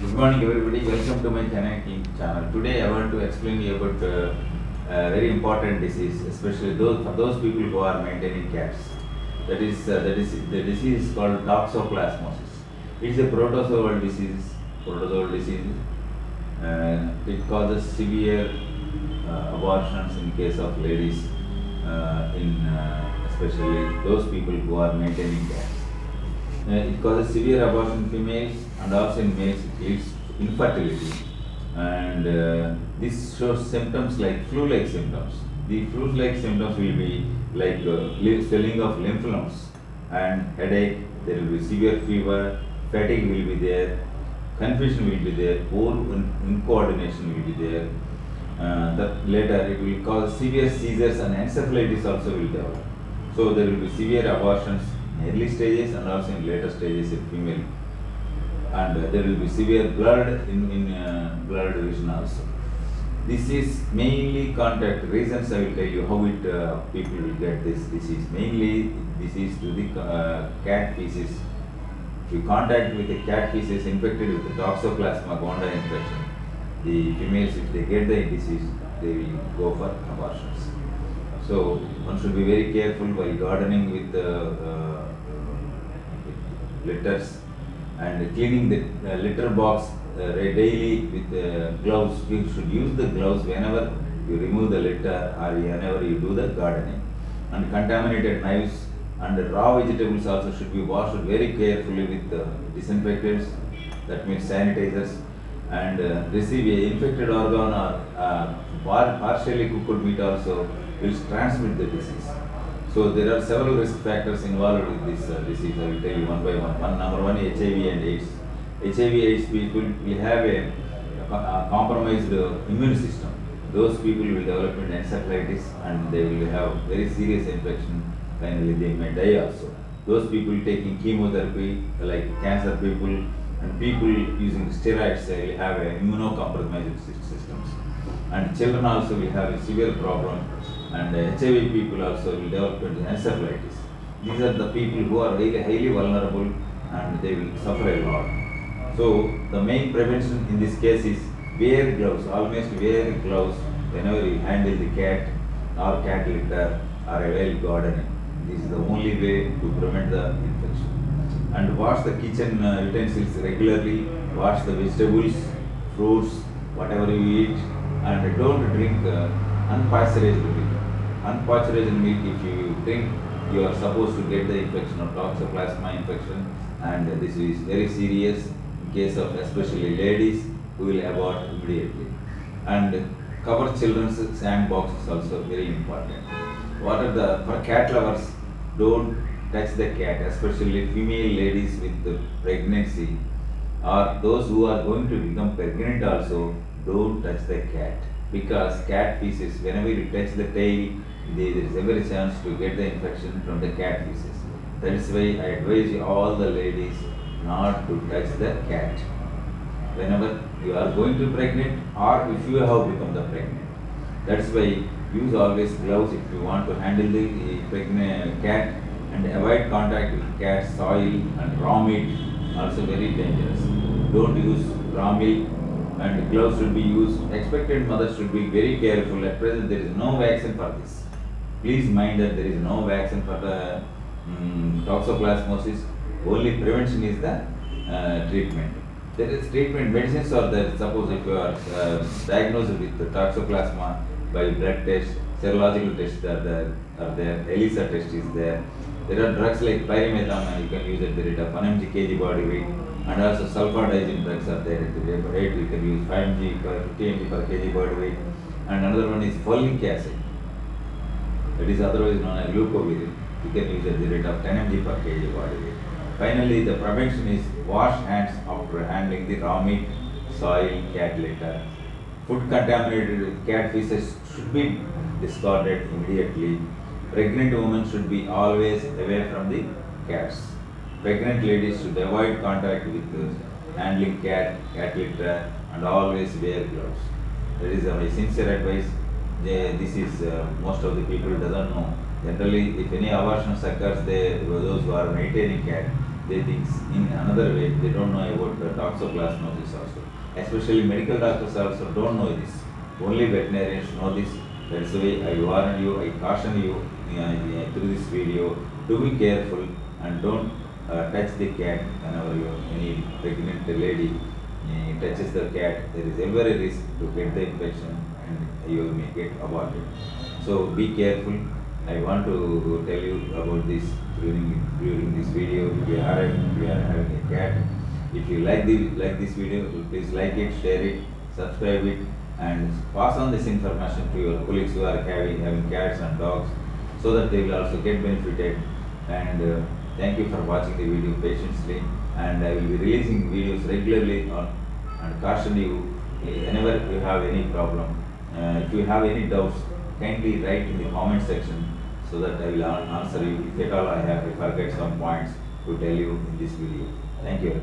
Good morning everybody, welcome to my channel. Today I want to explain you about a very important disease, especially for those people who are maintaining cats. The disease is called toxoplasmosis. It is a protozoal disease. It causes severe abortions in case of ladies, especially those people who are maintaining cats. It causes severe abortion in females, and also in males it leads to infertility. And this shows symptoms like flu-like symptoms. The flu-like symptoms will be like swelling of lymph nodes and headache. There will be severe fever, fatigue will be there, confusion will be there, poor incoordination will be there. Later it will cause severe seizures and encephalitis also will develop. So there will be severe abortions in early stages and also in later stages in female. And there will be severe blood in blood division also. This is mainly contact. Reasons I will tell you how people will get this disease. Mainly this is to the cat feces. If you contact with the cat feces infected with the Toxoplasma gondii infection, the females, if they get the disease, they will go for abortions. So one should be very careful while gardening with litters and cleaning the litter box daily with gloves. You should use the gloves whenever you remove the litter or whenever you do the gardening. And contaminated knives and raw vegetables also should be washed very carefully with disinfectants, that means sanitizers. And receive a infected organ or partially cooked meat also will transmit the disease. So there are several risk factors involved with this disease. I will tell you one by one. Number one, HIV and AIDS. HIV/AIDS people will have a compromised immune system. Those people will develop encephalitis and they will have very serious infection. Finally, they may die also. Those people taking chemotherapy, like cancer people and people using steroids, will have immunocompromised systems. And children also will have a severe problem. And HIV people also will develop encephalitis. These are the people who are very highly vulnerable and they will suffer a lot. So the main prevention in this case is wear gloves. Always wear gloves whenever you handle the cat or cat litter or while gardening. This is the only way to prevent the infection. And wash the kitchen utensils regularly. Wash the vegetables, fruits, whatever you eat, and don't drink unpasteurized milk. Unpasteurized milk, if you drink, you are supposed to get the infection of Toxoplasma infection, and this is very serious in case of especially ladies who will abort immediately. And cover children's sandbox is also very important. For cat lovers, don't touch the cat, especially female ladies with pregnancy or those who are going to become pregnant also. Don't touch the cat, because cat feces, whenever you touch the tail, there is every chance to get the infection from the cat feces. That is why I advise all the ladies not to touch the cat whenever you are going to pregnant or if you have become the pregnant. That is why use always gloves if you want to handle the pregnant cat, and avoid contact with cat soil and raw meat, also very dangerous. Don't use raw meat, and gloves should be used. Expectant mothers should be very careful. At present there is no vaccine for this. Please mind that there is no vaccine for the toxoplasmosis. Only prevention is the treatment. There is treatment, medicines are there. Suppose if you are diagnosed with the toxoplasma by blood test, serological tests are there, ELISA test is there. There are drugs like pyrimethamine, you can use at the rate of 1 mg kg body weight, and also sulfadiazine drugs are there at the rate you can use 5 mg per 50 mg per kg body weight. And another one is folic acid, that is otherwise known as glucovirin, you can use at the rate of 10 mg per kg body weight. Finally, the prevention is wash hands after handling the raw meat, soil, cat litter. Food contaminated with cat feces should be discarded immediately. Pregnant women should be always away from the cats. Pregnant ladies should avoid contact with handling cat litter, and always wear gloves. That is my sincere advice. This is most of the people doesn't know. Generally, if any abortion occurs, those who are maintaining cat, they think in another way. They don't know about the toxoplasmosis also. Especially medical doctors also don't know this. Only veterinarians know this. That's why I warn you, I caution you through this video to be careful and don't touch the cat whenever any pregnant lady touches the cat. There is ever a risk to get the infection and you may get aborted. So be careful. I want to tell you about this during this video. If you are having a cat, if you like this video, please like it, share it, subscribe it, and pass on this information to your colleagues who are having cats and dogs, so that they will also get benefited. And thank you for watching the video patiently. And I will be releasing videos regularly on and caution you whenever you have any problem. If you have any doubts, kindly write in the comment section so that I will answer you. If at all I forget some points to tell you in this video. Thank you.